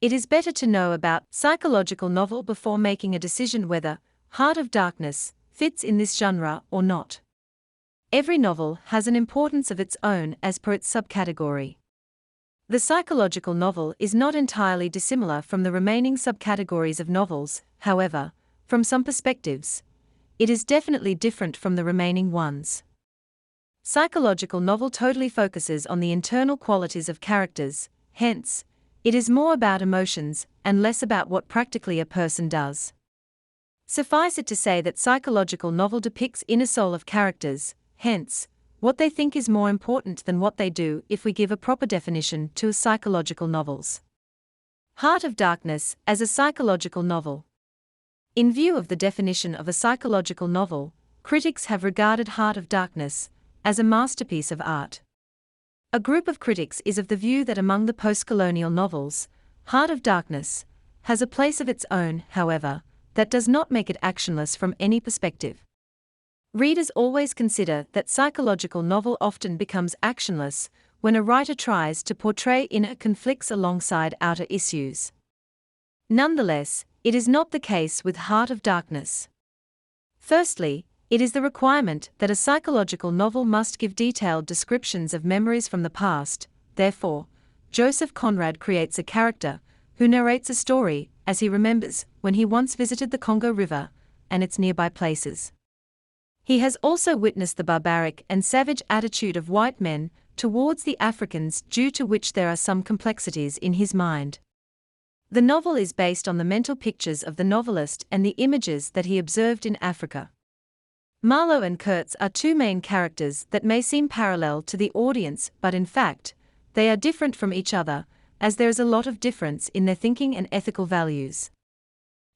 It is better to know about psychological novel before making a decision whether Heart of Darkness fits in this genre or not. Every novel has an importance of its own as per its subcategory. The psychological novel is not entirely dissimilar from the remaining subcategories of novels, however, from some perspectives, it is definitely different from the remaining ones. Psychological novel totally focuses on the internal qualities of characters, hence, it is more about emotions and less about what practically a person does. Suffice it to say that psychological novel depicts inner soul of characters, hence, what they think is more important than what they do if we give a proper definition to psychological novels. Heart of Darkness as a psychological novel. In view of the definition of a psychological novel, critics have regarded Heart of Darkness as a masterpiece of art. A group of critics is of the view that among the postcolonial novels, Heart of Darkness has a place of its own, however, that does not make it actionless from any perspective. Readers always consider that psychological novel often becomes actionless when a writer tries to portray inner conflicts alongside outer issues. Nonetheless, it is not the case with Heart of Darkness. Firstly, it is the requirement that a psychological novel must give detailed descriptions of memories from the past. Therefore, Joseph Conrad creates a character who narrates a story as he remembers when he once visited the Congo River and its nearby places. He has also witnessed the barbaric and savage attitude of white men towards the Africans, due to which there are some complexities in his mind. The novel is based on the mental pictures of the novelist and the images that he observed in Africa. Marlowe and Kurtz are two main characters that may seem parallel to the audience, but in fact, they are different from each other, as there is a lot of difference in their thinking and ethical values.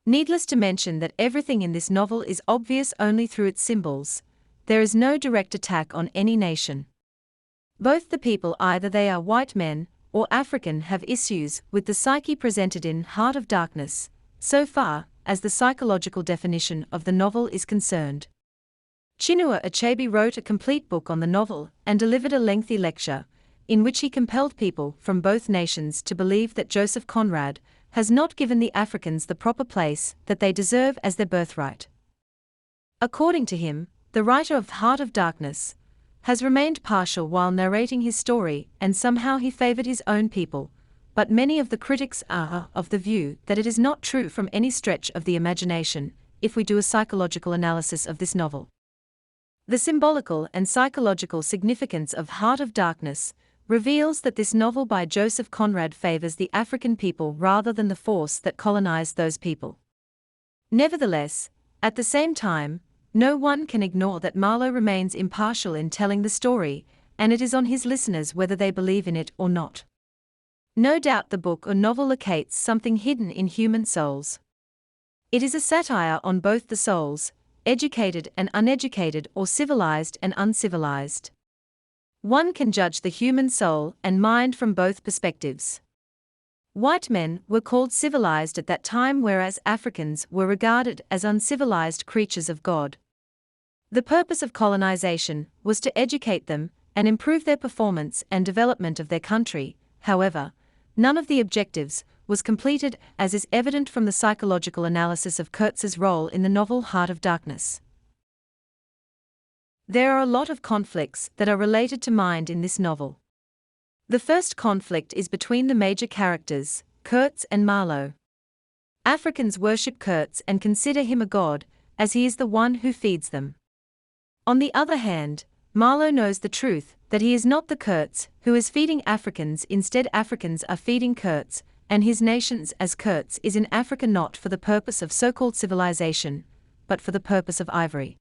Needless to mention that everything in this novel is obvious only through its symbols. There is no direct attack on any nation. Both the people, either they are white men or African, have issues with the psyche presented in Heart of Darkness, so far as the psychological definition of the novel is concerned. Chinua Achebe wrote a complete book on the novel and delivered a lengthy lecture, in which he compelled people from both nations to believe that Joseph Conrad has not given the Africans the proper place that they deserve as their birthright. According to him, the writer of Heart of Darkness has remained partial while narrating his story, and somehow he favored his own people, but many of the critics are of the view that it is not true from any stretch of the imagination, if we do a psychological analysis of this novel. The symbolical and psychological significance of Heart of Darkness reveals that this novel by Joseph Conrad favors the African people rather than the force that colonized those people. Nevertheless, at the same time, no one can ignore that Marlowe remains impartial in telling the story, and it is on his listeners whether they believe in it or not. No doubt the book or novel locates something hidden in human souls. It is a satire on both the souls, educated and uneducated, or civilized and uncivilized. One can judge the human soul and mind from both perspectives. White men were called civilized at that time, whereas Africans were regarded as uncivilized creatures of God. The purpose of colonization was to educate them and improve their performance and development of their country. However, none of the objectives was completed, as is evident from the psychological analysis of Kurtz's role in the novel Heart of Darkness. There are a lot of conflicts that are related to mind in this novel. The first conflict is between the major characters, Kurtz and Marlowe. Africans worship Kurtz and consider him a god, as he is the one who feeds them. On the other hand, Marlowe knows the truth, that he is not the Kurtz who is feeding Africans. Instead, Africans are feeding Kurtz and his nations, as Kurtz is in Africa not for the purpose of so-called civilization, but for the purpose of ivory.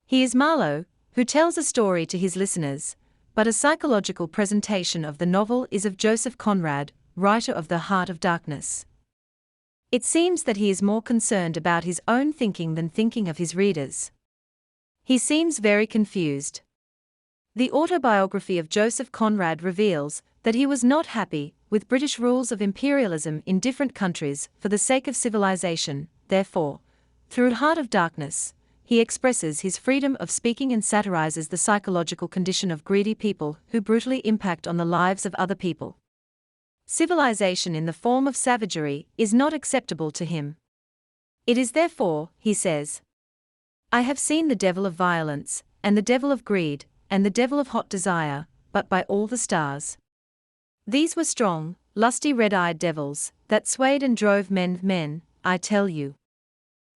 He is Marlowe, who tells a story to his listeners, but a psychological presentation of the novel is of Joseph Conrad, writer of The Heart of Darkness. It seems that he is more concerned about his own thinking than thinking of his readers. He seems very confused. The autobiography of Joseph Conrad reveals that he was not happy with British rules of imperialism in different countries for the sake of civilization. Therefore, through Heart of Darkness, he expresses his freedom of speaking and satirizes the psychological condition of greedy people who brutally impact on the lives of other people. civilization in the form of savagery is not acceptable to him. It is therefore, he says, I have seen the devil of violence, and the devil of greed, and the devil of hot desire, but by all the stars. These were strong, lusty red-eyed devils, that swayed and drove men, I tell you.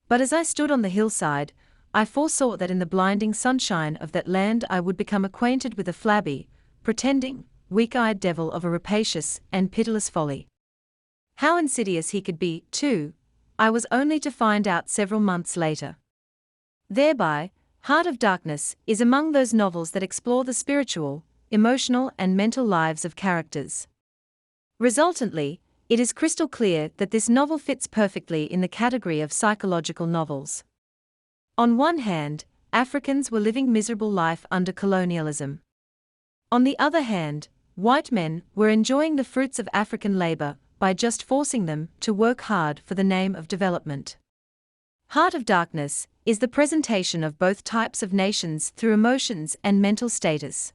But as I stood on the hillside, I foresaw that in the blinding sunshine of that land I would become acquainted with a flabby, pretending, weak-eyed devil of a rapacious and pitiless folly. How insidious he could be, too, I was only to find out several months later. Thereby, Heart of Darkness is among those novels that explore the spiritual, emotional and mental lives of characters. Resultantly, it is crystal clear that this novel fits perfectly in the category of psychological novels. On one hand, Africans were living miserable life under colonialism. On the other hand, white men were enjoying the fruits of African labor by just forcing them to work hard for the name of development. Heart of Darkness is the presentation of both types of nations through emotions and mental status.